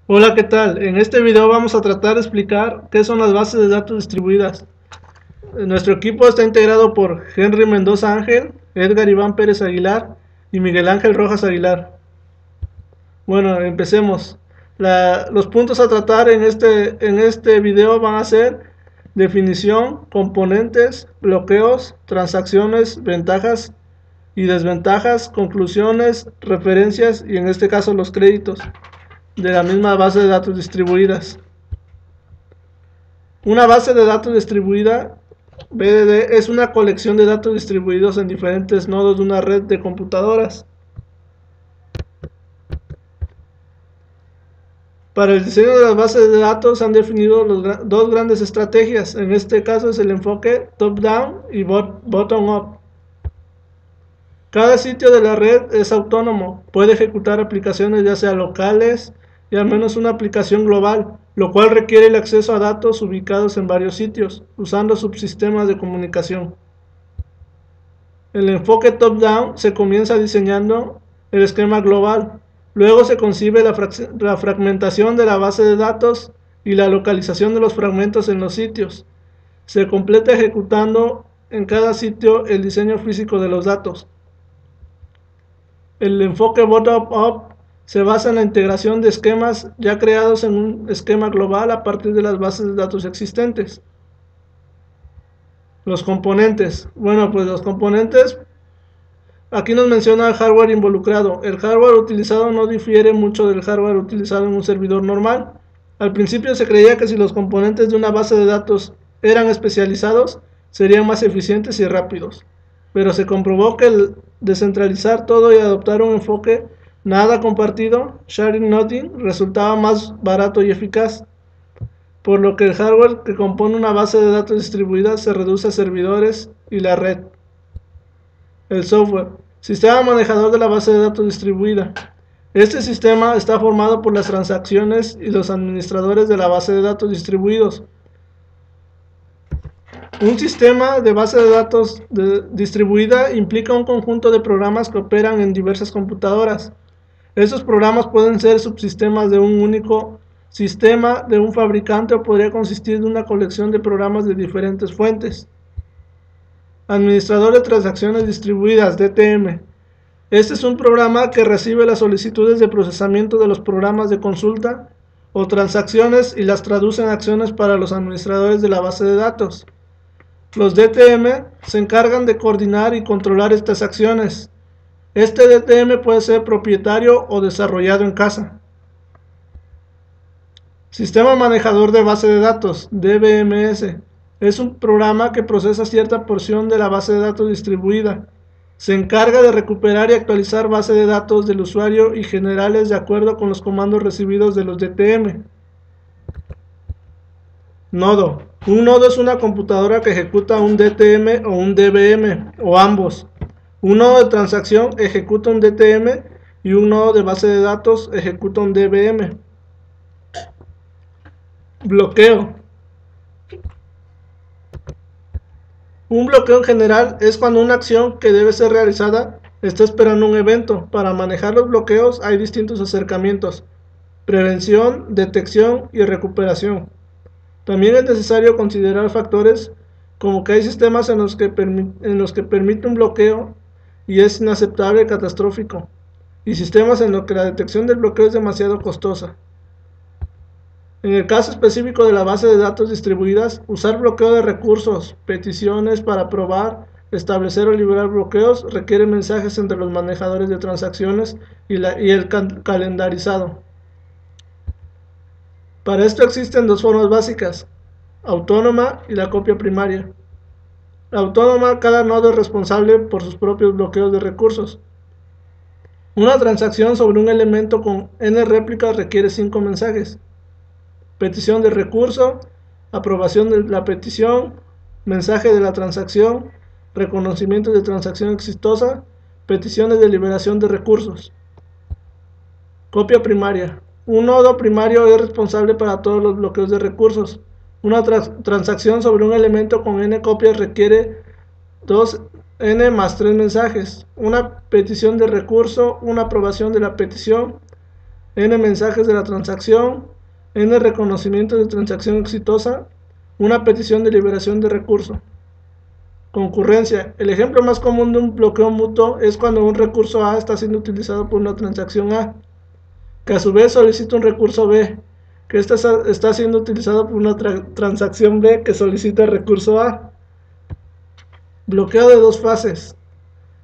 Hola, ¿qué tal? En este video vamos a tratar de explicar qué son las bases de datos distribuidas. Nuestro equipo está integrado por Henry Mendoza Ángel, Edgar Iván Pérez Aguilar y Miguel Ángel Rojas Aguilar. Bueno, empecemos. Los puntos a tratar en este video van a ser definición, componentes, bloqueos, transacciones, ventajas y desventajas, conclusiones, referencias y en este caso los créditos de la misma base de datos distribuidas. Una base de datos distribuida, BDD, es una colección de datos distribuidos en diferentes nodos de una red de computadoras. Para el diseño de las bases de datos se han definido dos grandes estrategias. En este caso es el enfoque top-down y bottom-up. Cada sitio de la red es autónomo, puede ejecutar aplicaciones ya sea locales y al menos una aplicación global, lo cual requiere el acceso a datos ubicados en varios sitios, usando subsistemas de comunicación. El enfoque top-down se comienza diseñando el esquema global, luego se concibe la fragmentación de la base de datos y la localización de los fragmentos en los sitios. Se completa ejecutando en cada sitio el diseño físico de los datos. El enfoque bottom-up se basa en la integración de esquemas ya creados en un esquema global a partir de las bases de datos existentes. Los componentes. Bueno, pues los componentes, aquí nos menciona el hardware involucrado. El hardware utilizado no difiere mucho del hardware utilizado en un servidor normal. Al principio se creía que si los componentes de una base de datos eran especializados, serían más eficientes y rápidos. Pero se comprobó que el descentralizar todo y adoptar un enfoque nada compartido, sharing nothing, resultaba más barato y eficaz, por lo que el hardware que compone una base de datos distribuida se reduce a servidores y la red. El software, sistema manejador de la base de datos distribuida. Este sistema está formado por las transacciones y los administradores de la base de datos distribuidos. Un sistema de base de datos distribuida implica un conjunto de programas que operan en diversas computadoras. Esos programas pueden ser subsistemas de un único sistema de un fabricante o podría consistir de una colección de programas de diferentes fuentes. Administrador de transacciones distribuidas, DTM. Este es un programa que recibe las solicitudes de procesamiento de los programas de consulta o transacciones y las traduce en acciones para los administradores de la base de datos. Los DTM se encargan de coordinar y controlar estas acciones. Este DTM puede ser propietario o desarrollado en casa. Sistema manejador de base de datos, DBMS. Es un programa que procesa cierta porción de la base de datos distribuida. Se encarga de recuperar y actualizar base de datos del usuario y generales de acuerdo con los comandos recibidos de los DTM. Nodo. Un nodo es una computadora que ejecuta un DTM o un DBM, o ambos. Un nodo de transacción ejecuta un DTM y un nodo de base de datos ejecuta un DBM. Bloqueo. Un bloqueo en general es cuando una acción que debe ser realizada está esperando un evento. Para manejar los bloqueos hay distintos acercamientos: prevención, detección y recuperación. También es necesario considerar factores como que hay sistemas en los que permite un bloqueo y es inaceptable y catastrófico, y sistemas en los que la detección del bloqueo es demasiado costosa. En el caso específico de la base de datos distribuidas, usar bloqueo de recursos, peticiones para probar, establecer o liberar bloqueos requiere mensajes entre los manejadores de transacciones y el calendarizado. Para esto existen dos formas básicas: autónoma y la copia primaria. La autónoma, cada nodo es responsable por sus propios bloqueos de recursos. Una transacción sobre un elemento con n réplicas requiere 5 mensajes: petición de recurso, aprobación de la petición, mensaje de la transacción, reconocimiento de transacción exitosa, peticiones de liberación de recursos. Copia primaria. Un nodo primario es responsable para todos los bloqueos de recursos. Una transacción sobre un elemento con n copias requiere 2n más 3 mensajes, una petición de recurso, una aprobación de la petición, n mensajes de la transacción, n reconocimientos de transacción exitosa, una petición de liberación de recurso. Concurrencia. El ejemplo más común de un bloqueo mutuo es cuando un recurso A está siendo utilizado por una transacción A, que a su vez solicita un recurso B, que está siendo utilizado por una transacción B que solicita el recurso A. Bloqueo de dos fases.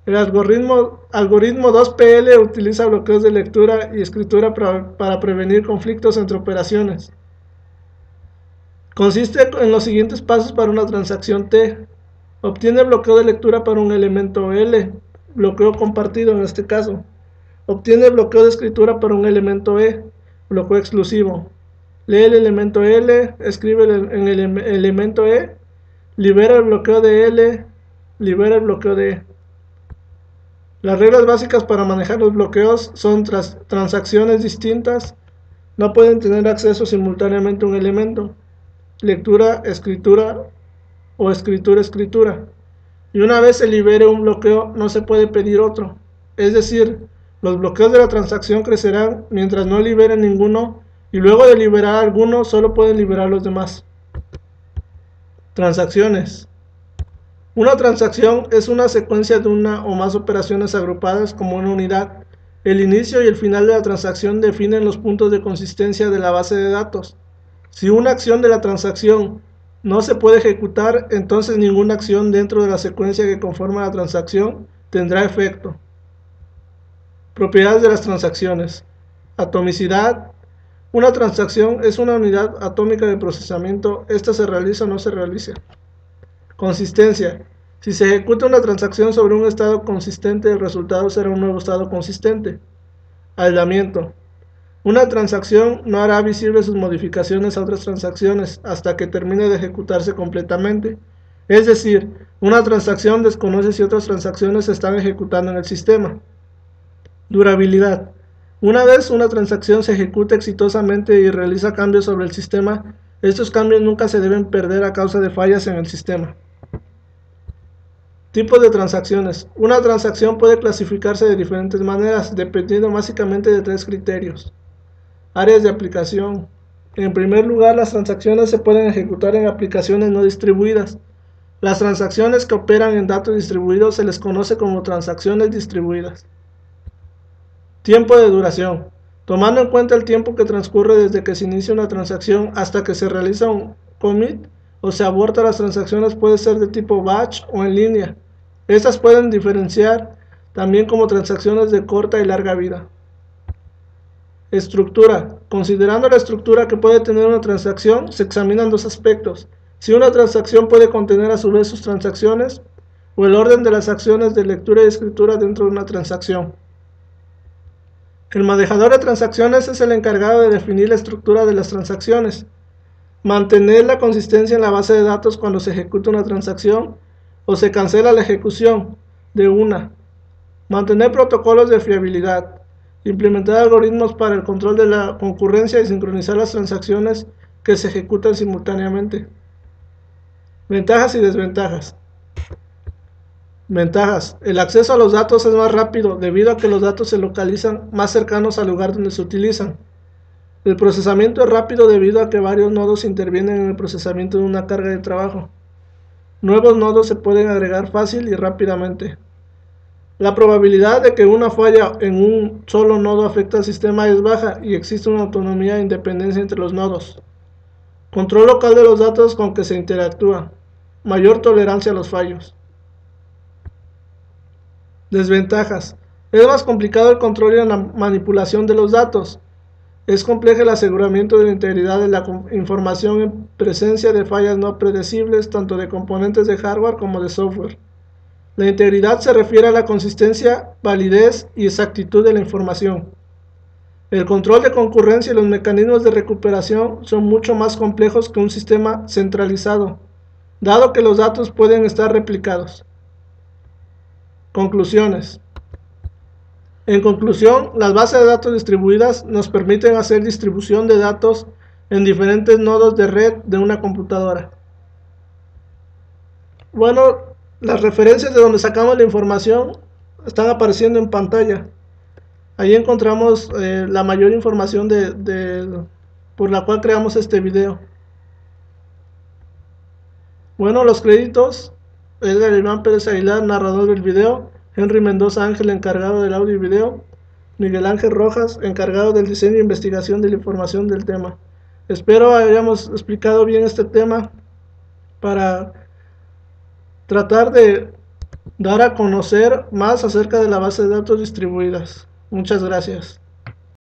El algoritmo 2PL utiliza bloqueos de lectura y escritura para prevenir conflictos entre operaciones. Consiste en los siguientes pasos para una transacción T. Obtiene bloqueo de lectura para un elemento L, bloqueo compartido en este caso. Obtiene bloqueo de escritura para un elemento E, bloqueo exclusivo. Lee el elemento L, escribe en el elemento E, libera el bloqueo de L, libera el bloqueo de E. Las reglas básicas para manejar los bloqueos son transacciones distintas, no pueden tener acceso simultáneamente a un elemento, lectura, escritura o escritura. Y una vez se libere un bloqueo, no se puede pedir otro. Es decir, los bloqueos de la transacción crecerán mientras no liberen ninguno, y luego de liberar alguno, solo pueden liberar los demás. Transacciones. Una transacción es una secuencia de una o más operaciones agrupadas como una unidad. El inicio y el final de la transacción definen los puntos de consistencia de la base de datos. Si una acción de la transacción no se puede ejecutar, entonces ninguna acción dentro de la secuencia que conforma la transacción tendrá efecto. Propiedades de las transacciones. Atomicidad. Una transacción es una unidad atómica de procesamiento. Esta se realiza o no se realiza. Consistencia. Si se ejecuta una transacción sobre un estado consistente, el resultado será un nuevo estado consistente. Aislamiento. Una transacción no hará visibles sus modificaciones a otras transacciones hasta que termine de ejecutarse completamente. Es decir, una transacción desconoce si otras transacciones se están ejecutando en el sistema. Durabilidad. Una vez una transacción se ejecuta exitosamente y realiza cambios sobre el sistema, estos cambios nunca se deben perder a causa de fallas en el sistema. Tipos de transacciones. Una transacción puede clasificarse de diferentes maneras, dependiendo básicamente de tres criterios. Áreas de aplicación. En primer lugar, las transacciones se pueden ejecutar en aplicaciones no distribuidas. Las transacciones que operan en datos distribuidos se les conoce como transacciones distribuidas. Tiempo de duración. Tomando en cuenta el tiempo que transcurre desde que se inicia una transacción hasta que se realiza un commit o se aborta las transacciones, puede ser de tipo batch o en línea. Estas pueden diferenciar también como transacciones de corta y larga vida. Estructura. Considerando la estructura que puede tener una transacción, se examinan dos aspectos: si una transacción puede contener a su vez sus transacciones, o el orden de las acciones de lectura y escritura dentro de una transacción. El manejador de transacciones es el encargado de definir la estructura de las transacciones, mantener la consistencia en la base de datos cuando se ejecuta una transacción o se cancela la ejecución de una, mantener protocolos de fiabilidad, implementar algoritmos para el control de la concurrencia y sincronizar las transacciones que se ejecutan simultáneamente. Ventajas y desventajas. Ventajas. El acceso a los datos es más rápido debido a que los datos se localizan más cercanos al lugar donde se utilizan. El procesamiento es rápido debido a que varios nodos intervienen en el procesamiento de una carga de trabajo. Nuevos nodos se pueden agregar fácil y rápidamente. La probabilidad de que una falla en un solo nodo afecte al sistema es baja y existe una autonomía e independencia entre los nodos. Control local de los datos con que se interactúa. Mayor tolerancia a los fallos. Desventajas. Es más complicado el control y la manipulación de los datos. Es complejo el aseguramiento de la integridad de la información en presencia de fallas no predecibles, tanto de componentes de hardware como de software. La integridad se refiere a la consistencia, validez y exactitud de la información. El control de concurrencia y los mecanismos de recuperación son mucho más complejos que un sistema centralizado, dado que los datos pueden estar replicados. Conclusiones. En conclusión, las bases de datos distribuidas nos permiten hacer distribución de datos en diferentes nodos de red de una computadora. Bueno, las referencias de donde sacamos la información están apareciendo en pantalla. Ahí encontramos la mayor información por la cual creamos este video. Bueno, los créditos: Edgar Iván Pérez Aguilar, narrador del video; Henry Mendoza Ángel, encargado del audio y video; Miguel Ángel Rojas, encargado del diseño e investigación de la información del tema. Espero hayamos explicado bien este tema para tratar de dar a conocer más acerca de la base de datos distribuidas. Muchas gracias.